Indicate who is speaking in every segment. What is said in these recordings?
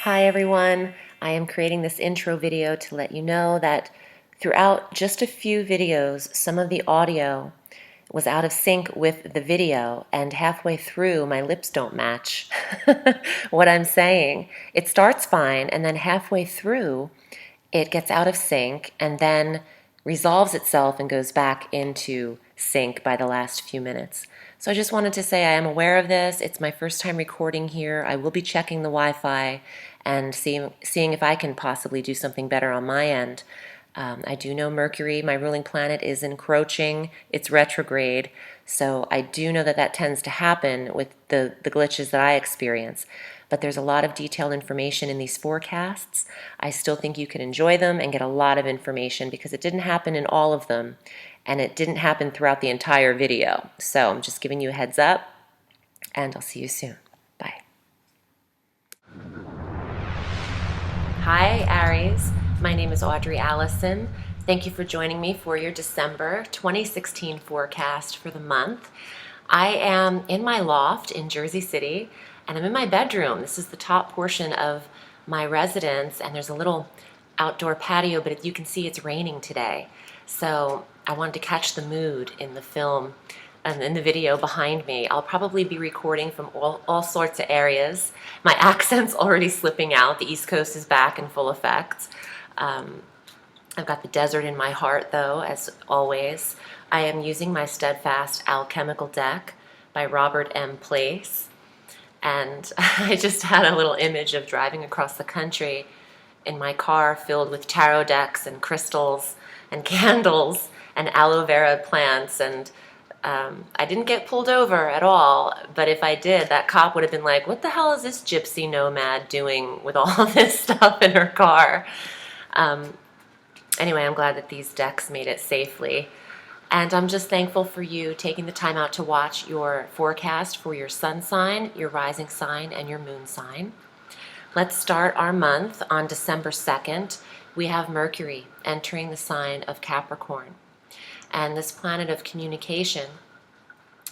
Speaker 1: Hi everyone, I am creating this intro video to let you know that throughout just a few videos, some of the audio was out of sync with the video, and halfway through my lips don't match what I'm saying. It starts fine, and then halfway through it gets out of sync and then resolves itself and goes back into sync by the last few minutes. So I just wanted to say I am aware of this. It's my first time recording here. I will be checking the Wi-Fi and seeing if I can possibly do something better on my end. I do know Mercury, my ruling planet, is encroaching. It's retrograde. So I do know that that tends to happen with the glitches that I experience. But there's a lot of detailed information in these forecasts. I still think you could enjoy them and get a lot of information because it didn't happen in all of them, and it didn't happen throughout the entire video. So I'm just giving you a heads up, and I'll see you soon. Bye. Hi, Aries. My name is Audrey Alison. Thank you for joining me for your December 2016 forecast for the month. I am in my loft in Jersey City, and I'm in my bedroom. This is the top portion of my residence, and there's a little outdoor patio, but you can see it's raining today. So I wanted to catch the mood in the film and in the video behind me. I'll probably be recording from all sorts of areas. My accent's already slipping out. The East Coast is back in full effect. I've got the desert in my heart, though, as always. I am using my Steadfast Alchemical deck by Robert M. Place. And I just had a little image of driving across the country in my car filled with tarot decks and crystals and candles and aloe vera plants. And I didn't get pulled over at all. But if I did, that cop would have been like, what the hell is this gypsy nomad doing with all this stuff in her car? Anyway, I'm glad that these decks made it safely. And I'm just thankful for you taking the time out to watch your forecast for your sun sign, your rising sign, and your moon sign. Let's start our month on December 2nd. We have Mercury entering the sign of Capricorn. And this planet of communication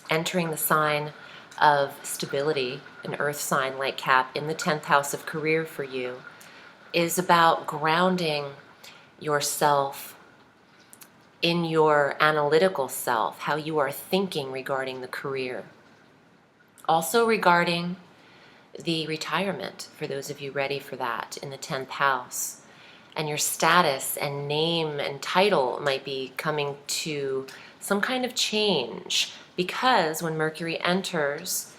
Speaker 1: entering the sign of stability, an earth sign like Cap, in the 10th house of career for you, is about grounding yourself in your analytical self, how you are thinking regarding the career. Also regarding the retirement, for those of you ready for that, in the 10th house. And your status and name and title might be coming to some kind of change, because when Mercury enters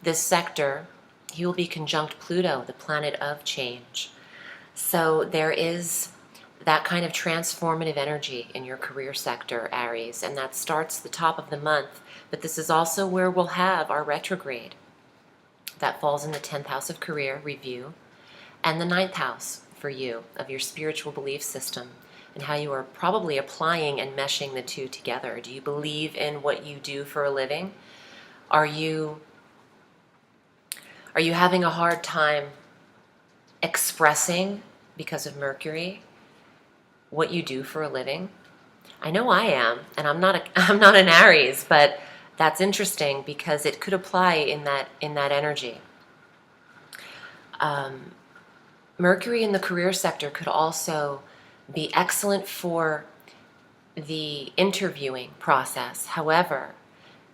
Speaker 1: this sector, he will be conjunct Pluto, the planet of change. So there is that kind of transformative energy in your career sector, Aries, and that starts the top of the month. But this is also where we'll have our retrograde. That falls in the 10th house of career, review, and the 9th house for you, of your spiritual belief system, and how you are probably applying and meshing the two together. Do you believe in what you do for a living? Are you having a hard time expressing, because of Mercury, what you do for a living? I know I am, and I'm not an Aries, but that's interesting because it could apply in that energy. Mercury in the career sector could also be excellent for the interviewing process. However,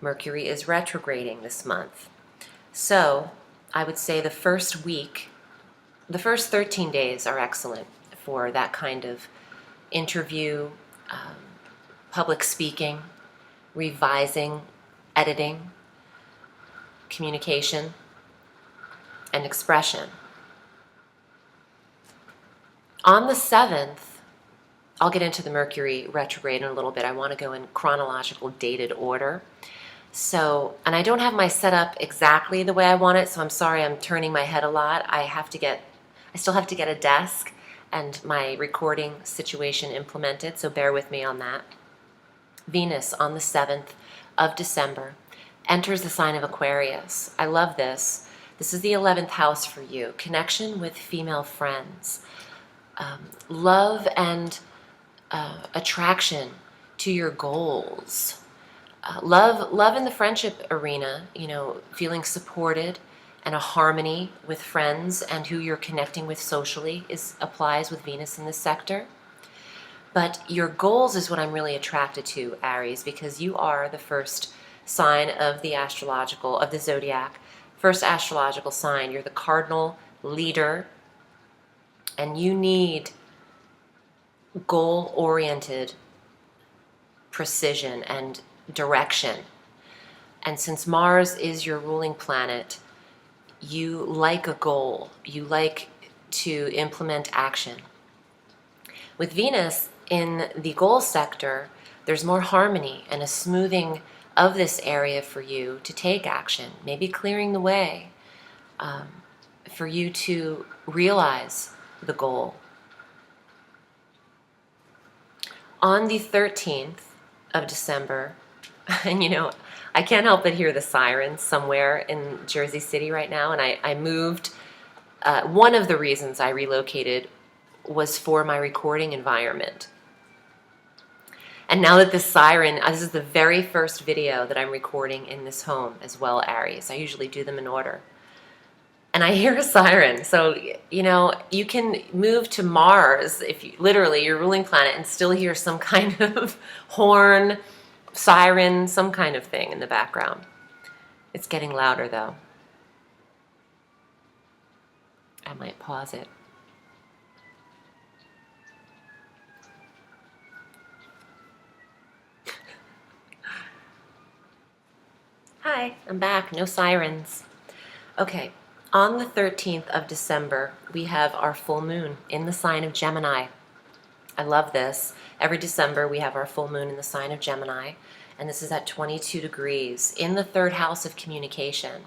Speaker 1: Mercury is retrograding this month. So I would say the first 13 days are excellent for that kind of interview, public speaking, revising, editing, communication, and expression. On the 7th, I'll get into the Mercury retrograde in a little bit. I want to go in chronological dated order. So, and I don't have my setup exactly the way I want it, so I'm sorry I'm turning my head a lot. I still have to get a desk and my recording situation implemented, so bear with me on that. Venus on the 7th of December enters the sign of Aquarius. I love this. This is the 11th house for you. Connection with female friends. Love and attraction to your goals. Love in the friendship arena, feeling supported and a harmony with friends and who you're connecting with socially applies with Venus in this sector. But your goals is what I'm really attracted to, Aries, because you are the first sign of the zodiac, first astrological sign. You're the cardinal leader, and you need goal-oriented precision and direction. And since Mars is your ruling planet, you like a goal. You like to implement action. With Venus in the goal sector, there's more harmony and a smoothing of this area for you to take action, maybe clearing the way for you to realize the goal. On the 13th of December, and I can't help but hear the sirens somewhere in Jersey City right now, and I moved. One of the reasons I relocated was for my recording environment. And now that this is the very first video that I'm recording in this home as well, Aries. I usually do them in order. And I hear a siren. So, you can move to Mars, literally your ruling planet, and still hear some kind of horn, siren, some kind of thing in the background. It's getting louder though. I might pause it. Hi, I'm back. No sirens. Okay, on the 13th of December, we have our full moon in the sign of Gemini. I love this. Every December, we have our full moon in the sign of Gemini, and this is at 22 degrees in the third house of communication.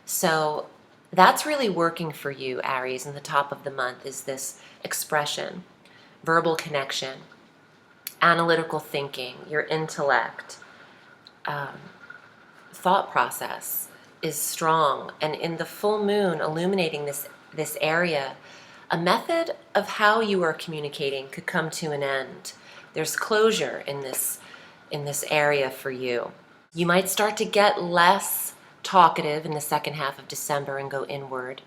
Speaker 1: So that's really working for you, Aries, in the top of the month is this expression, verbal connection, analytical thinking, your intellect, thought process is strong. And in the full moon illuminating this area, a method of how you are communicating could come to an end. There's closure in this area for you. You might start to get less talkative in the second half of December and go inward.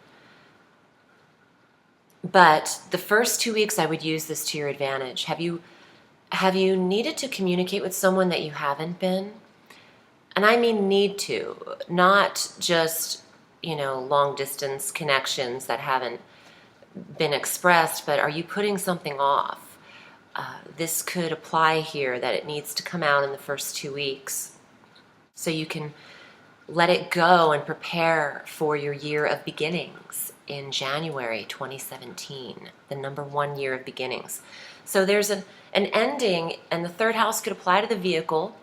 Speaker 1: But the first 2 weeks I would use this to your advantage. Have you needed to communicate with someone that you haven't been? And I mean need to, not just, long distance connections that haven't been expressed, but are you putting something off? This could apply here, that it needs to come out in the first 2 weeks so you can let it go and prepare for your year of beginnings in January 2017, the number 1 year of beginnings. So there's an ending, and the third house could apply to the vehicle.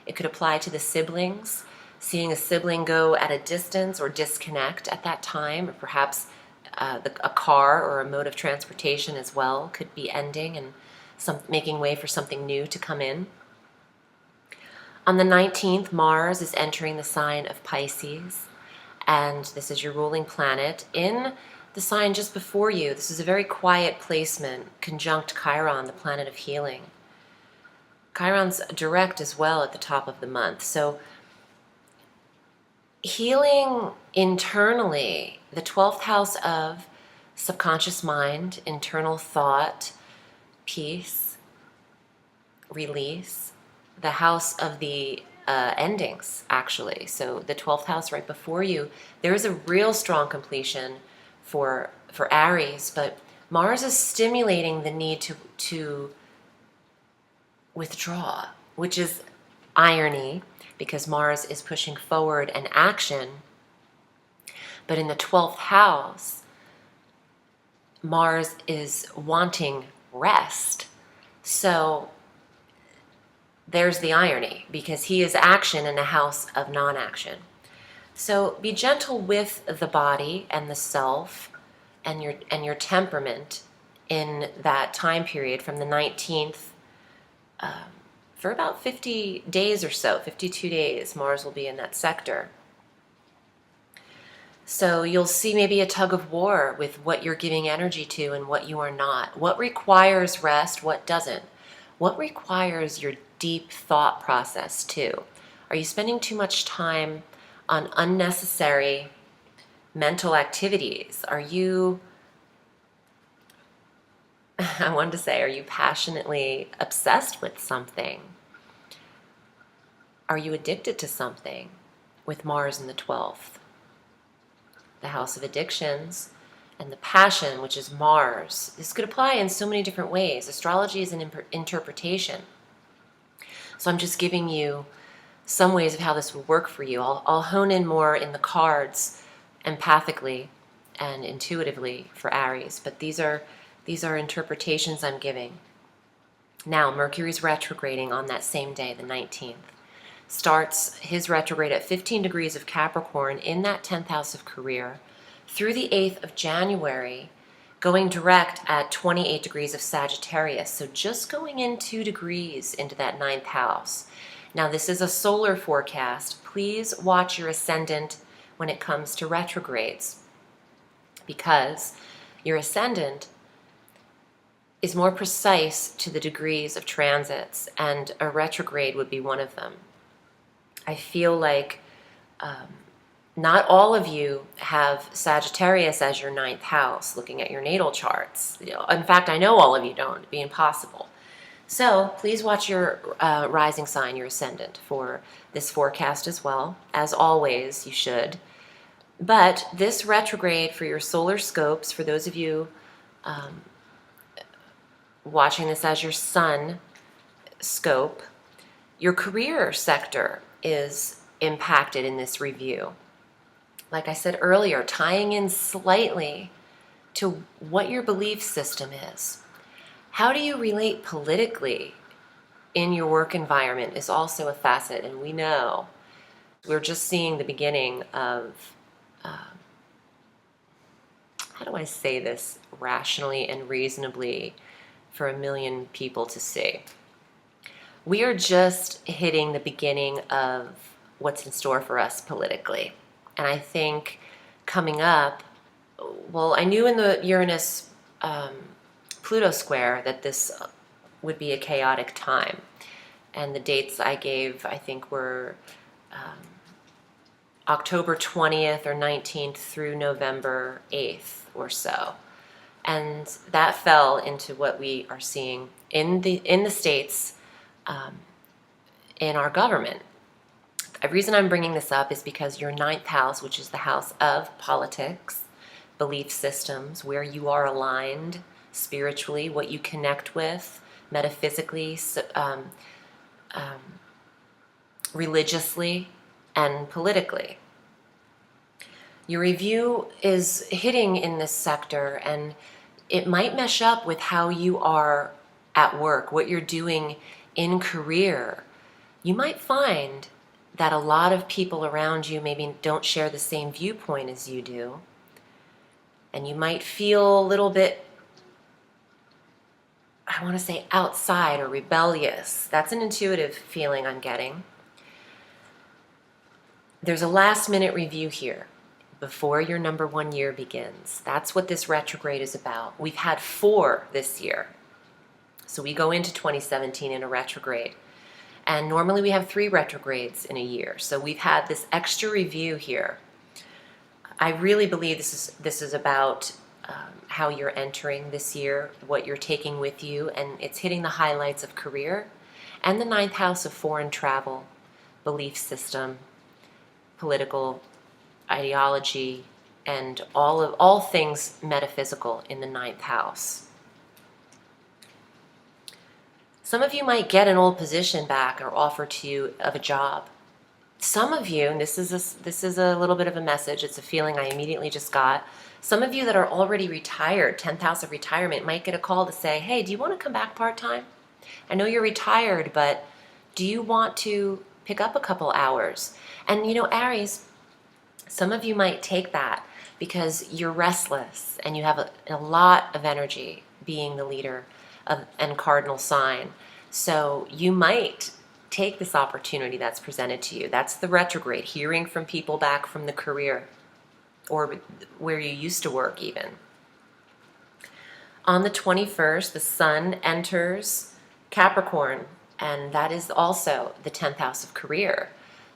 Speaker 1: It could apply to the siblings, seeing a sibling go at a distance or disconnect at that time, or perhaps a car or a mode of transportation as well could be ending and making way for something new to come in. On the 19th, Mars is entering the sign of Pisces, and this is your ruling planet in the sign just before you. This is a very quiet placement, conjunct Chiron, the planet of healing. Chiron's direct as well at the top of the month. So healing internally, the 12th house of subconscious mind, internal thought, peace, release, the house of the endings, actually. So the 12th house right before you, there is a real strong completion for Aries, but Mars is stimulating the need to withdraw, which is irony because Mars is pushing forward and action. But in the 12th house, Mars is wanting rest. So there's the irony, because he is action in a house of non-action. So be gentle with the body and the self and your temperament in that time period from the 19th for about 50 days or so, 52 days, Mars will be in that sector. So you'll see maybe a tug of war with what you're giving energy to and what you are not. What requires rest, what doesn't? What requires your deep thought process too? Are you spending too much time on unnecessary mental activities? Are you, I wanted to say, are you passionately obsessed with something? Are you addicted to something with Mars in the 12th? The house of addictions and the passion, which is Mars. This could apply in so many different ways. Astrology is an interpretation. So I'm just giving you some ways of how this would work for you. I'll hone in more in the cards empathically and intuitively for Aries, but these are interpretations I'm giving. Now, Mercury's retrograding on that same day, the 19th. Starts his retrograde at 15 degrees of Capricorn in that 10th house of career through the 8th of January, going direct at 28 degrees of Sagittarius. So just going in 2 degrees into that 9th house. Now, this is a solar forecast. Please watch your ascendant when it comes to retrogrades, because your ascendant is more precise to the degrees of transits, and a retrograde would be one of them. I feel like not all of you have Sagittarius as your 9th house, looking at your natal charts. In fact, I know all of you don't. It'd be impossible. So please watch your rising sign, your ascendant, for this forecast as well. As always, you should. But this retrograde for your solar scopes, for those of you watching this as your sun scope, your career sector is impacted in this review. Like I said earlier, tying in slightly to what your belief system is. How do you relate politically in your work environment is also a facet, and we know we're just seeing the beginning of, how do I say this rationally and reasonably for a million people to see? We are just hitting the beginning of what's in store for us politically. And I think coming up, well, I knew in the Uranus Pluto square that this would be a chaotic time. And the dates I gave, I think, were October 20th or 19th through November 8th or so. And that fell into what we are seeing in the States, in our government. The reason I'm bringing this up is because your 9th house, which is the house of politics, belief systems, where you are aligned spiritually, what you connect with metaphysically, religiously, and politically. Your review is hitting in this sector, and it might mesh up with how you are at work, what you're doing in career. You might find that a lot of people around you maybe don't share the same viewpoint as you do, and you might feel a little bit, I want to say, outside or rebellious. That's an intuitive feeling I'm getting. There's a last-minute review here before your number 1 year begins. That's what this retrograde is about. We've had 4 this year. So we go into 2017 in a retrograde. And normally we have 3 retrogrades in a year. So we've had this extra review here. I really believe this is about how you're entering this year, what you're taking with you, and it's hitting the highlights of career and the 9th house of foreign travel, belief system, political ideology, and all things metaphysical in the 9th house. Some of you might get an old position back or offer to you of a job. Some of you, and this is a little bit of a message, it's a feeling I immediately just got. Some of you that are already retired, 10th house of retirement, might get a call to say, hey, do you want to come back part-time? I know you're retired, but do you want to pick up a couple hours? And you know, Aries, some of you might take that because you're restless and you have a lot of energy being the leader and cardinal sign. So you might take this opportunity that's presented to you. That's the retrograde, hearing from people back from the career or where you used to work even. On the 21st, the sun enters Capricorn, and that is also the 10th house of career.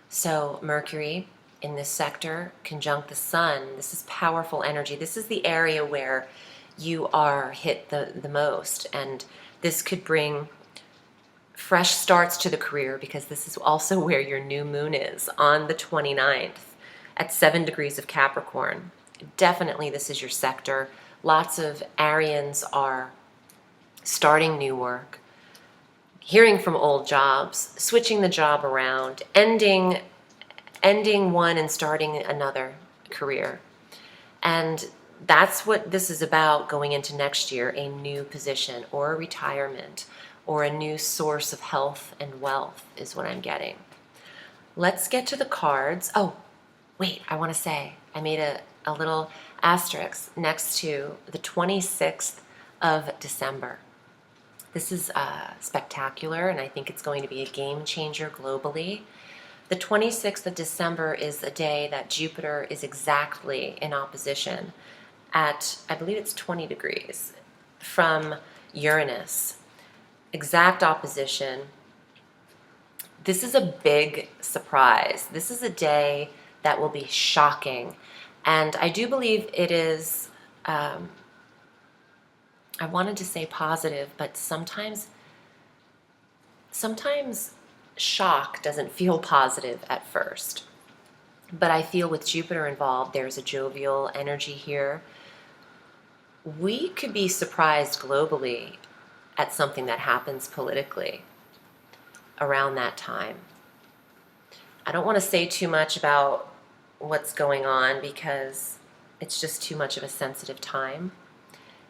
Speaker 1: So Mercury in this sector conjunct the sun. This is powerful energy. This is the area where you are hit the most. And this could bring fresh starts to the career, because this is also where your new moon is on the 29th at 7 degrees of Capricorn. Definitely this is your sector. Lots of Arians are starting new work, hearing from old jobs, switching the job around, ending one and starting another career. And that's what this is about going into next year, a new position or a retirement or a new source of health and wealth is what I'm getting. Let's get to the cards. Oh, wait, I want to say I made a little asterisk next to the 26th of December. This is spectacular, and I think it's going to be a game changer globally. The 26th of December is a day that Jupiter is exactly in opposition at, I believe it's 20 degrees from Uranus. Exact opposition. This is a big surprise. This is a day that will be shocking. And I do believe it is, I wanted to say positive, but sometimes shock doesn't feel positive at first. But I feel with Jupiter involved, there's a jovial energy here. We could be surprised globally at something that happens politically around that time. I don't want to say too much about what's going on because it's just too much of a sensitive time.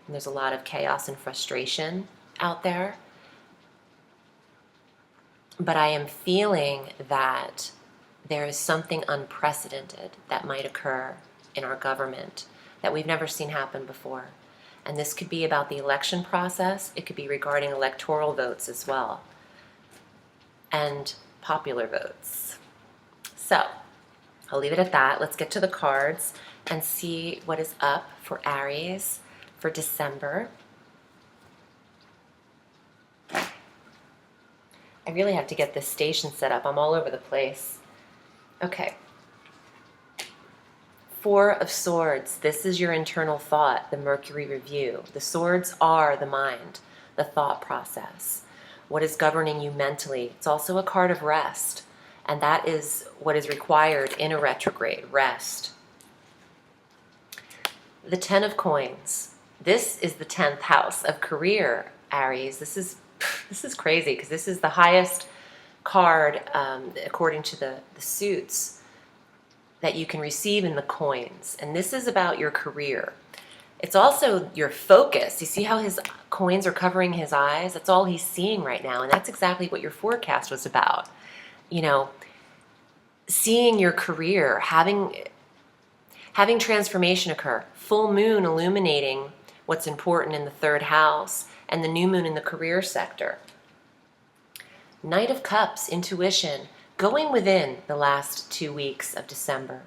Speaker 1: And there's a lot of chaos and frustration out there. But I am feeling that there is something unprecedented that might occur in our government that we've never seen happen before. And this could be about the election process. It could be regarding electoral votes as well, and popular votes. So I'll leave it at that. Let's get to the cards and see what is up for Aries for December. I really have to get this station set up. I'm all over the place. Okay. 4 of Swords. This is your internal thought, the Mercury review. The swords are the mind, the thought process, what is governing you mentally. It's also a card of rest, and that is what is required in a retrograde, rest. The 10 of Coins. This is the 10th house of career, Aries. This is crazy because this is the highest card according to the suits that you can receive in the coins. And this is about your career. It's also your focus. You see how his coins are covering his eyes? That's all he's seeing right now. And that's exactly what your forecast was about. You know, seeing your career, having transformation occur. Full moon illuminating what's important in the 3rd house, and the new moon in the career sector. Knight of Cups, intuition, going within the last 2 weeks of December.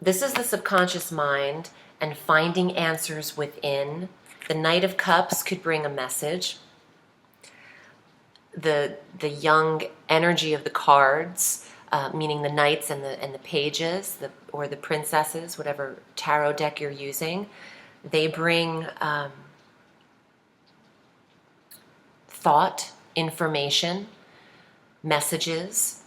Speaker 1: This is the subconscious mind and finding answers within. The Knight of Cups could bring a message. The young energy of the cards, meaning the knights and the pages, or the princesses, whatever tarot deck you're using, they bring thought, information, messages.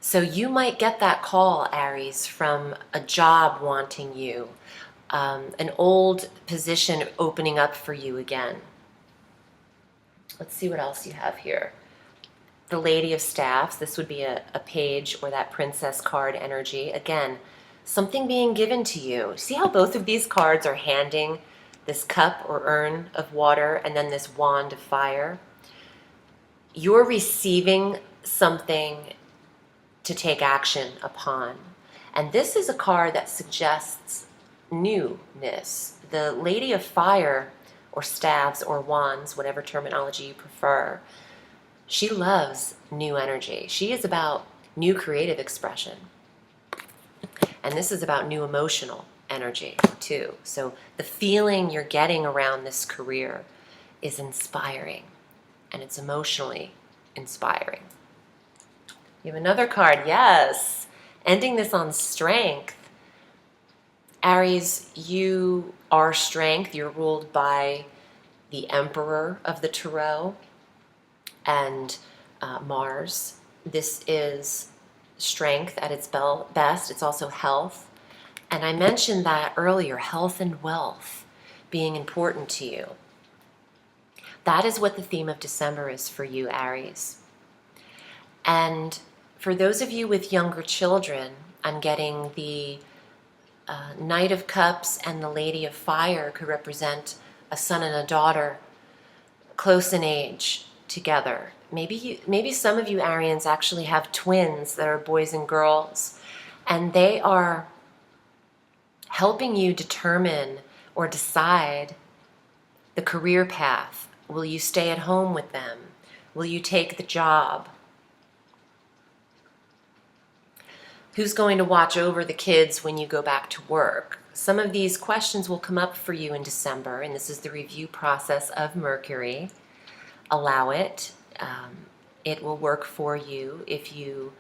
Speaker 1: So you might get that call, Aries, from a job wanting you, an old position opening up for you again. Let's see what else you have here. The Lady of Staffs. This would be a page or that princess card energy. Again, something being given to you. See how both of these cards are handing this cup or urn of water and then this wand of fire? You're receiving something to take action upon. And this is a card that suggests newness. The Lady of Fire, or staves or wands, whatever terminology you prefer, she loves new energy. She is about new creative expression. And this is about new emotional energy too. So the feeling you're getting around this career is inspiring, and it's emotionally inspiring. You have another card, yes, ending this on strength. Aries, you are strength. You're ruled by the Emperor of the Tarot and Mars. This is strength at its best. It's also health. And I mentioned that earlier, health and wealth being important to you. That is what the theme of December is for you, Aries. And for those of you with younger children, I'm getting the Knight of Cups and the Lady of Fire could represent a son and a daughter close in age together. Maybe some of you Arians actually have twins that are boys and girls, and they are helping you determine or decide the career path. Will you stay at home with them? Will you take the job? Who's going to watch over the kids when you go back to work? Some of these questions will come up for you in December, and this is the review process of Mercury. Allow it. It will work for you if you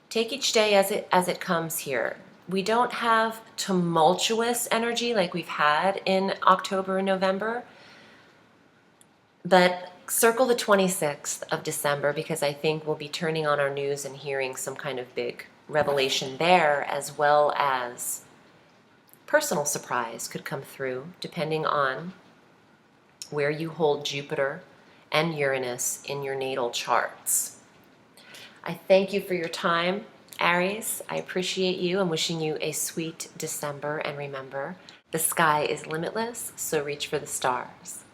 Speaker 1: take each day as it comes here. We don't have tumultuous energy like we've had in October and November, but circle the 26th of December, because I think we'll be turning on our news and hearing some kind of big revelation there, as well as personal surprise could come through depending on where you hold Jupiter and Uranus in your natal charts. I thank you for your time, Aries. I appreciate you. I'm wishing you a sweet December, and remember, the sky is limitless, so reach for the stars.